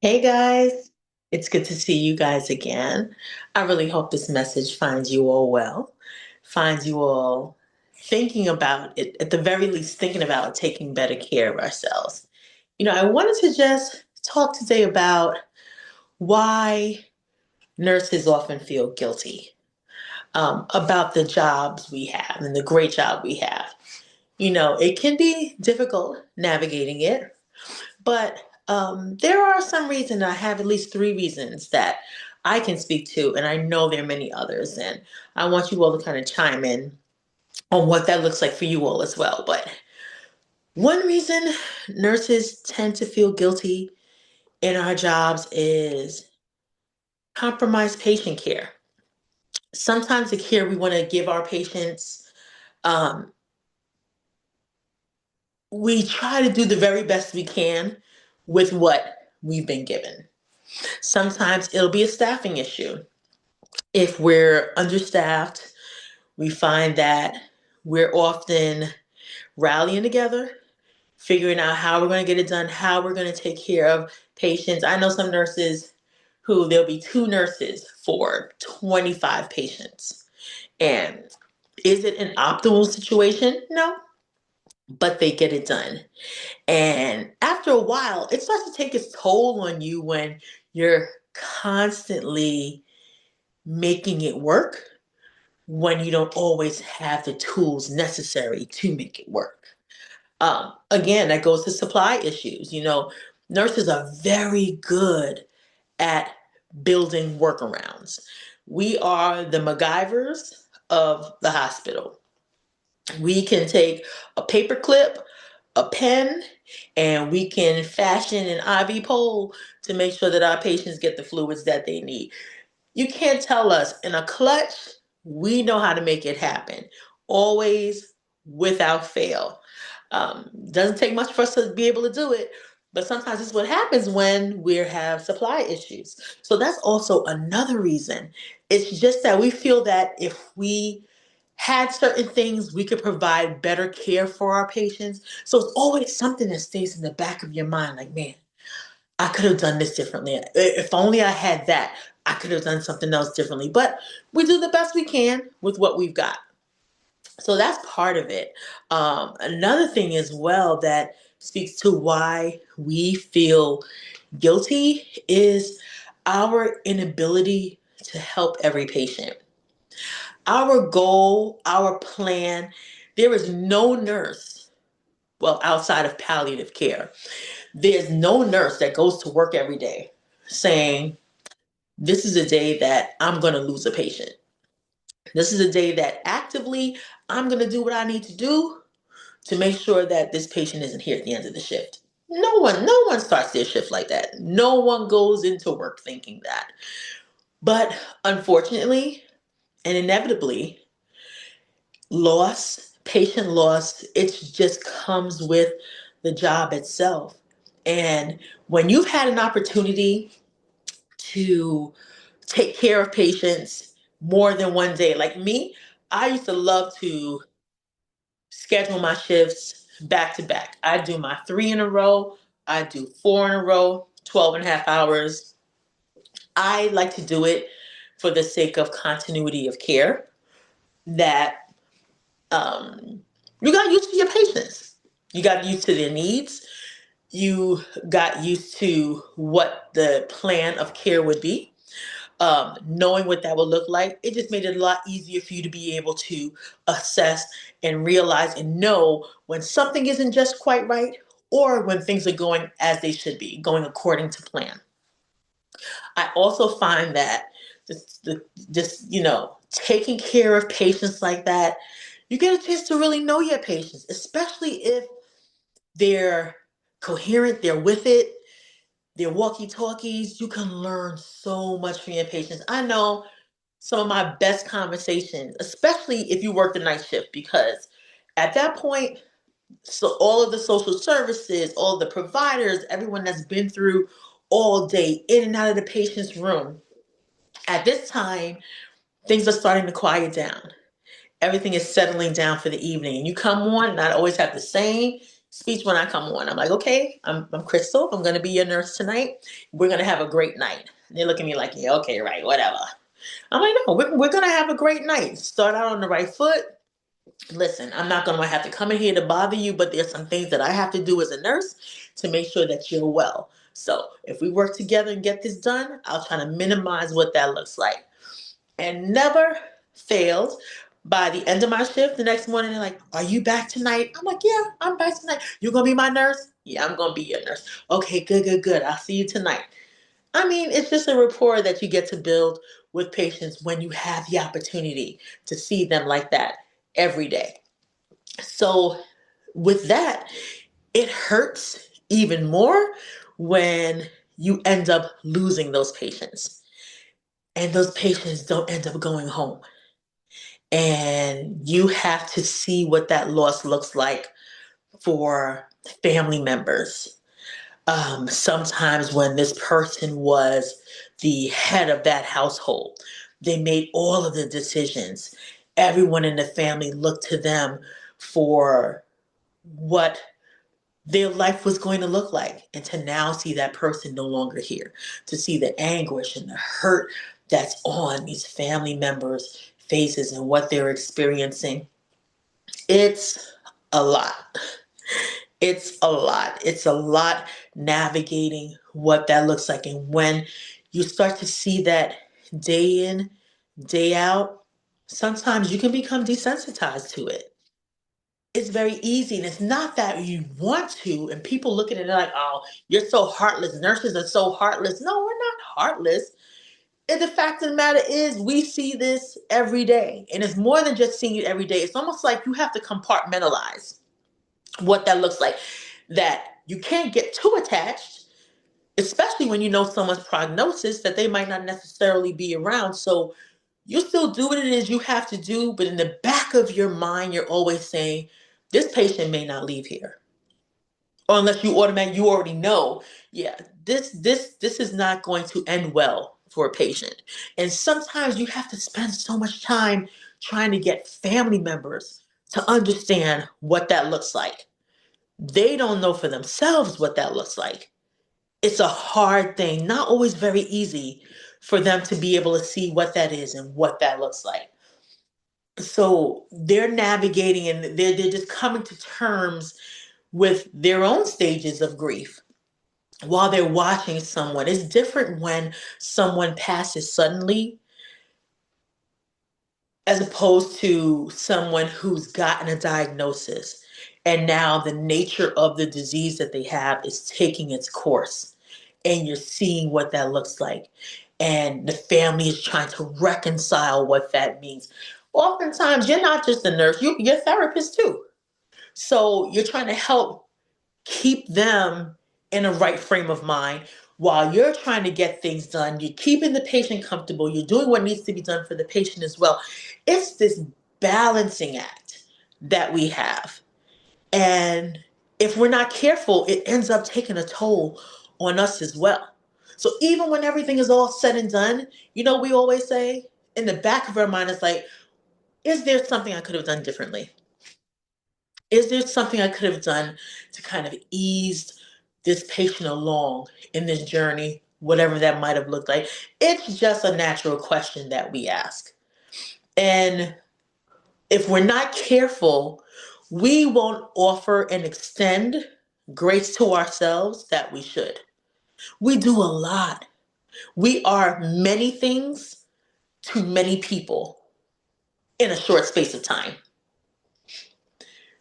Hey guys, it's good to see you guys again. I really hope this message finds you all well, finds you all thinking about it, at the very least, thinking about taking better care of ourselves. I wanted to just talk today about why nurses often feel guilty about the jobs we have and the great job we have. It can be difficult navigating it, but there are some reasons. I have at least three reasons that I can speak to, and I know there are many others. And I want you all to kind of chime in on what that looks like for you all as well. But one reason nurses tend to feel guilty in our jobs is compromised patient care. Sometimes the care we want to give our patients, um, we try to do the very best we can with what we've been given. Sometimes it'll be a staffing issue. If we're understaffed, we find that we're often rallying together, figuring out how we're going to get it done, how we're going to take care of patients. I know some nurses who there'll be two nurses for 25 patients. And is it an optimal situation? No, but they get it done. And after a while, it starts to take its toll on you when you're constantly making it work when you don't always have the tools necessary to make it work. Again, that goes to supply issues. Nurses are very good at building workarounds. We are the MacGyvers of the hospital. We can take a paper clip, a pen, and we can fashion an IV pole to make sure that our patients get the fluids that they need. You can't tell us in a clutch, we know how to make it happen. Always, without fail. Doesn't take much for us to be able to do it, but sometimes it's what happens when we have supply issues. So that's also another reason. It's just that we feel that if we had certain things, we could provide better care for our patients. So it's always something that stays in the back of your mind, like, man, I could have done this differently. If only I had that, I could have done something else differently. But we do the best we can with what we've got. So that's part of it. Another thing as well that speaks to why we feel guilty is our inability to help every patient. Our goal, our plan, there is no nurse, well, outside of palliative care, there's no nurse that goes to work every day saying, this is a day that I'm going to lose a patient. This is a day that actively I'm going to do what I need to do to make sure that this patient isn't here at the end of the shift. No one starts their shift like that. No one goes into work thinking that. But unfortunately and inevitably, patient loss, it just comes with the job itself. And when you've had an opportunity to take care of patients more than one day, like me, I used to love to schedule my shifts back to back. I do my three in a row, I do four in a row, 12 and a half hours. I like to do it for the sake of continuity of care, that um, you got used to your patients. You got used to their needs. You got used to what the plan of care would be. Knowing what that would look like, it just made it a lot easier for you to be able to assess and realize and know when something isn't just quite right or when things are going as they should be, going according to plan. I also find that taking care of patients like that, you get a chance to really know your patients, especially if they're coherent, they're with it, they're walkie talkies. You can learn so much from your patients. I know some of my best conversations, especially if you work the night shift, because at that point, so all of the social services, all the providers, everyone that's been through all day in and out of the patient's room, at this time, things are starting to quiet down. Everything is settling down for the evening. And you come on, not always have the same. speech when I come on. I'm like, okay, I'm Crystal. I'm going to be your nurse tonight. We're going to have a great night. And they look at me like, yeah, okay, right, whatever. I'm like, no, we're going to have a great night. Start out on the right foot. Listen, I'm not going to have to come in here to bother you, but there's some things that I have to do as a nurse to make sure that you're well. So if we work together and get this done, I'll try to minimize what that looks like. And never failed. By the end of my shift the next morning, they're like, are you back tonight? I'm like, yeah, I'm back tonight. You're going to be my nurse? Yeah, I'm going to be your nurse. Okay, good, good, good. I'll see you tonight. I mean, it's just a rapport that you get to build with patients when you have the opportunity to see them like that every day. So, with that, it hurts even more when you end up losing those patients and those patients don't end up going home. And you have to see what that loss looks like for family members. Sometimes when this person was the head of that household, they made all of the decisions. Everyone in the family looked to them for what their life was going to look like. And to now see that person no longer here, to see the anguish and the hurt that's on these family members' faces and what they're experiencing, it's a lot. It's a lot. It's a lot navigating what that looks like. And when you start to see that day in, day out, sometimes you can become desensitized to it. It's very easy. And it's not that you want to. And people look at it like, oh, you're so heartless. Nurses are so heartless. No, we're not heartless. And the fact of the matter is, we see this every day. And it's more than just seeing it every day. It's almost like you have to compartmentalize what that looks like. That you can't get too attached, especially when you know someone's prognosis that they might not necessarily be around. So you still do what it is you have to do, but in the back of your mind, you're always saying, this patient may not leave here. Or unless you already know, yeah, this is not going to end well for a patient. And sometimes you have to spend so much time trying to get family members to understand what that looks like. They don't know for themselves what that looks like. It's a hard thing, not always very easy for them to be able to see what that is and what that looks like. So they're navigating and they're just coming to terms with their own stages of grief while they're watching someone. It's different when someone passes suddenly as opposed to someone who's gotten a diagnosis and now the nature of the disease that they have is taking its course and you're seeing what that looks like and the family is trying to reconcile what that means. Oftentimes you're not just a nurse, you're a therapist too, so you're trying to help keep them in a right frame of mind while you're trying to get things done. You're keeping the patient comfortable. You're doing what needs to be done for the patient as well. It's this balancing act that we have. And if we're not careful, it ends up taking a toll on us as well. So even when everything is all said and done, we always say in the back of our mind, it's like, is there something I could have done differently? Is there something I could have done to kind of ease this patient along in this journey, whatever that might have looked like? It's just a natural question that we ask. And if we're not careful, we won't offer and extend grace to ourselves that we should. We do a lot. We are many things to many people in a short space of time.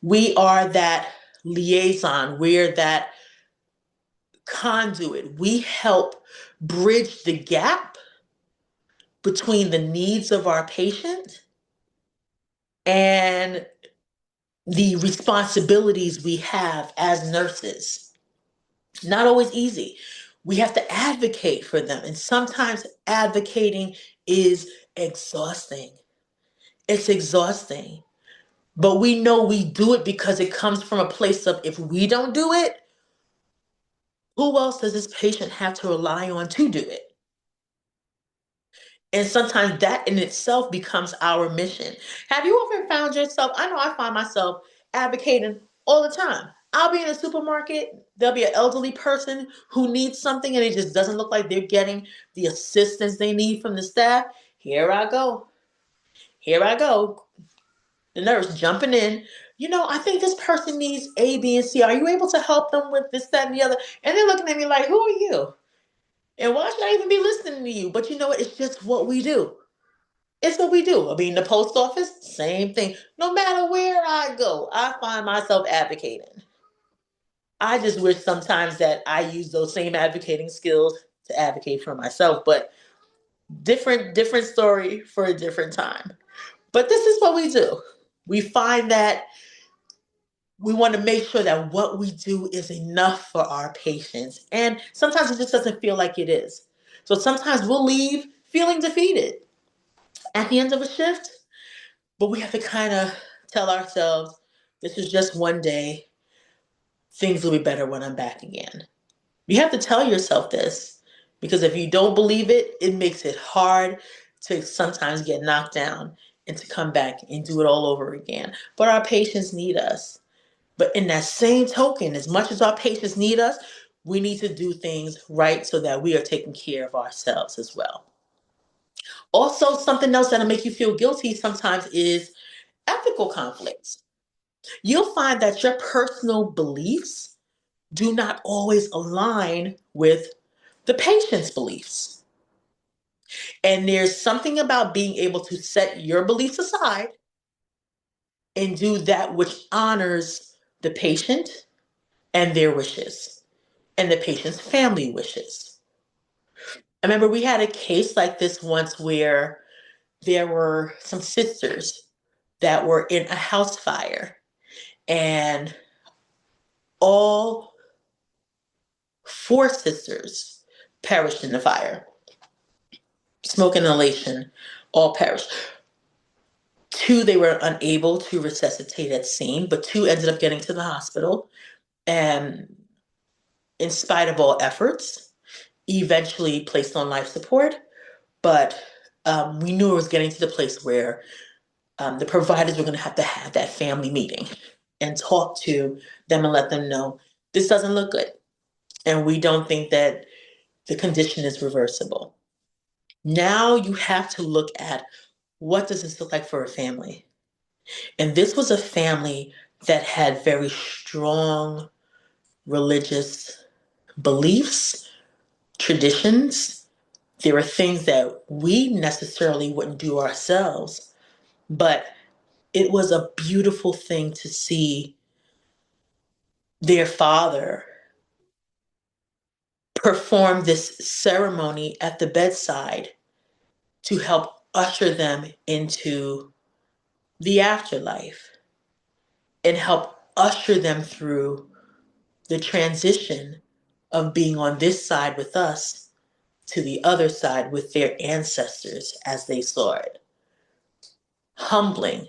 We are that liaison. We're that conduit. We help bridge the gap between the needs of our patient and the responsibilities we have as nurses. Not always easy. We have to advocate for them, and sometimes advocating is exhausting. It's exhausting. But we know we do it because it comes from a place of if we don't do it, who else does this patient have to rely on to do it? And sometimes that in itself becomes our mission. Have you ever found yourself? I know I find myself advocating all the time. I'll be in a supermarket, there'll be an elderly person who needs something and it just doesn't look like they're getting the assistance they need from the staff. Here I go. Here I go. The nurse jumping in. I think this person needs A, B, and C. Are you able to help them with this, that, and the other? And they're looking at me like, who are you? And why should I even be listening to you? But you know what? It's just what we do. It's what we do. I mean, the post office, same thing. No matter where I go, I find myself advocating. I just wish sometimes that I use those same advocating skills to advocate for myself, but different story for a different time. But this is what we do. We find that we want to make sure that what we do is enough for our patients. And sometimes it just doesn't feel like it is. So sometimes we'll leave feeling defeated at the end of a shift, but we have to kind of tell ourselves this is just one day. Things will be better when I'm back again. You have to tell yourself this because if you don't believe it, it makes it hard to sometimes get knocked down and to come back and do it all over again. But our patients need us. But in that same token, as much as our patients need us, we need to do things right so that we are taking care of ourselves as well. Also, something else that'll make you feel guilty sometimes is ethical conflicts. You'll find that your personal beliefs do not always align with the patient's beliefs. And there's something about being able to set your beliefs aside and do that which honors the patient and their wishes and the patient's family wishes. I remember we had a case like this once where there were some sisters that were in a house fire and all four sisters perished in the fire. Smoke inhalation, all perished. Two, they were unable to resuscitate at scene, but two ended up getting to the hospital. And in spite of all efforts, eventually placed on life support. But we knew it was getting to the place where the providers were going to have that family meeting and talk to them and let them know this doesn't look good. And we don't think that the condition is reversible. Now you have to look at what does this look like for a family? And this was a family that had very strong religious beliefs, traditions. There were things that we necessarily wouldn't do ourselves, but it was a beautiful thing to see their father perform this ceremony at the bedside to help usher them into the afterlife and help usher them through the transition of being on this side with us to the other side with their ancestors as they saw it. Humbling,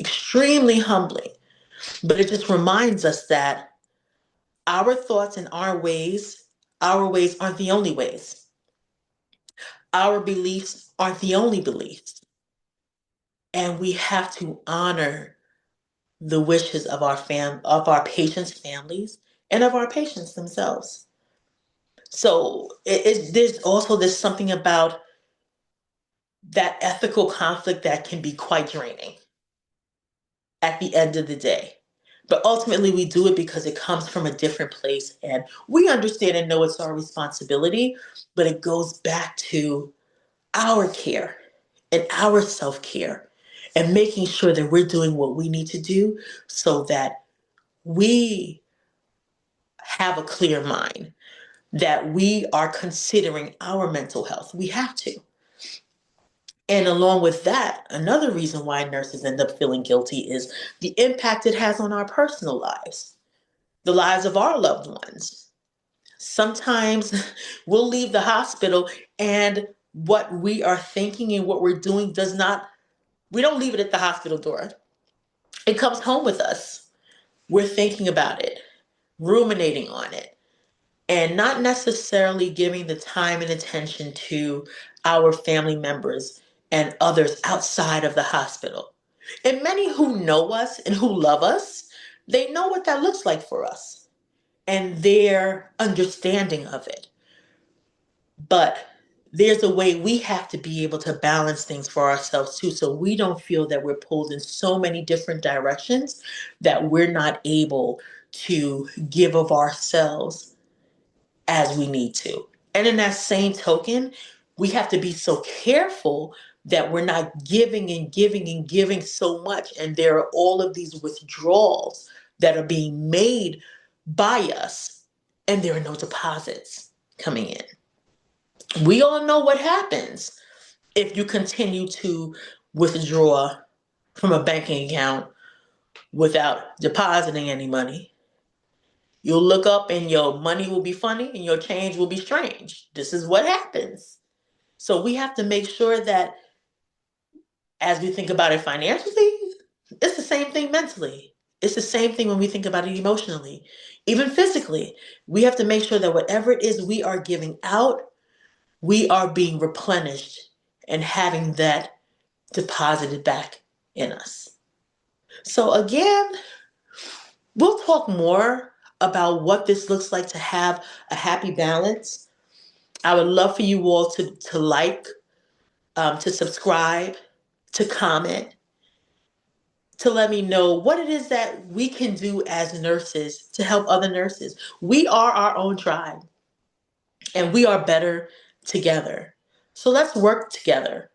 extremely humbling. But it just reminds us that our thoughts and our ways aren't the only ways. Our beliefs aren't the only beliefs. And we have to honor the wishes of of our patients' families and of our patients themselves. So there's also this something about that ethical conflict that can be quite draining at the end of the day. But ultimately, we do it because it comes from a different place. And we understand and know it's our responsibility, but it goes back to our care and our self care and making sure that we're doing what we need to do so that we have a clear mind, that we are considering our mental health. We have to. And along with that, another reason why nurses end up feeling guilty is the impact it has on our personal lives, the lives of our loved ones. Sometimes we'll leave the hospital and what we are thinking and what we're doing we don't leave it at the hospital door. It comes home with us. We're thinking about it, ruminating on it, and not necessarily giving the time and attention to our family members and others outside of the hospital. And many who know us and who love us They know what that looks like for us and their understanding of it. But there's a way we have to be able to balance things for ourselves too, so we don't feel that we're pulled in so many different directions that we're not able to give of ourselves as we need to. And in that same token, we have to be so careful that we're not giving and giving and giving so much. And there are all of these withdrawals that are being made by us, and there are no deposits coming in. We all know what happens if you continue to withdraw from a banking account without depositing any money. You'll look up and your money will be funny and your change will be strange. This is what happens. So we have to make sure that as we think about it financially, it's the same thing mentally. It's the same thing when we think about it emotionally, even physically. We have to make sure that whatever it is we are giving out, we are being replenished and having that deposited back in us. So, again, we'll talk more about what this looks like to have a happy balance. I would love for you all to like, to subscribe, to comment, to let me know what it is that we can do as nurses to help other nurses. We are our own tribe and we are better together. So let's work together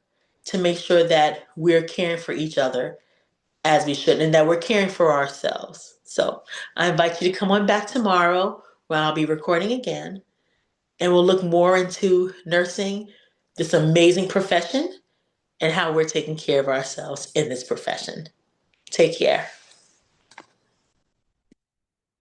to make sure that we're caring for each other as we should and that we're caring for ourselves. So I invite you to come on back tomorrow when I'll be recording again and we'll look more into nursing, this amazing profession, and how we're taking care of ourselves in this profession. Take care.